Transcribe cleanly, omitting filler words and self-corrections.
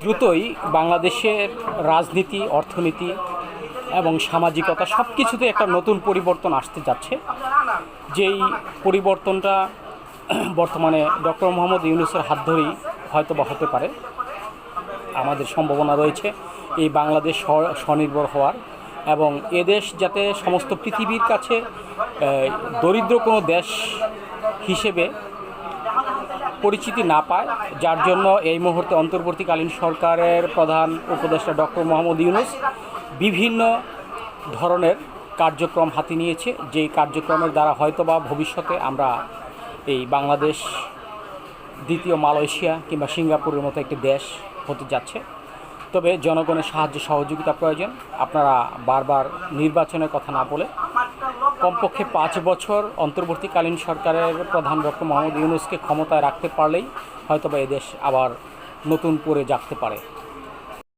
দ্রুতই বাংলাদেশের রাজনীতি, অর্থনীতি এবং সামাজিকতা সব কিছুতে একটা নতুন পরিবর্তন আসতে যাচ্ছে। যেই পরিবর্তনটা বর্তমানে ডক্টর মোহাম্মদ ইউনূসের হাত ধরেই হয়তো বা হতে পারে। আমাদের সম্ভাবনা রয়েছে এই বাংলাদেশ স্বনির্ভর হওয়ার, এবং এদেশ যাতে সমস্ত পৃথিবীর কাছে দরিদ্র কোনো দেশ হিসেবে পরিচিতি না পায়, যার জন্য এই মুহূর্তে অন্তর্বর্তীকালীন সরকারের প্রধান উপদেষ্টা ডক্টর মোহাম্মদ ইউনূস বিভিন্ন ধরনের কার্যক্রম হাতে নিয়েছে, যেই কার্যক্রমের দ্বারা হয়তোবা ভবিষ্যতে আমরা এই বাংলাদেশ দ্বিতীয় মালয়েশিয়া কিংবা সিঙ্গাপুরের মতো একটি দেশ হতে যাচ্ছে। তবে জনগণের সাহায্য সহযোগিতা প্রয়োজন। আপনারা বারবার নির্বাচনের কথা না বলে কমপক্ষে 5 বছর অন্তর্বর্তীকালীন সরকারের প্রধান ডক্টর মোহাম্মদ ইউনূসকে ক্ষমতায় রাখতে পারলেই হয়তোবা এদেশ আবার নতুন করে জাগতে পারে।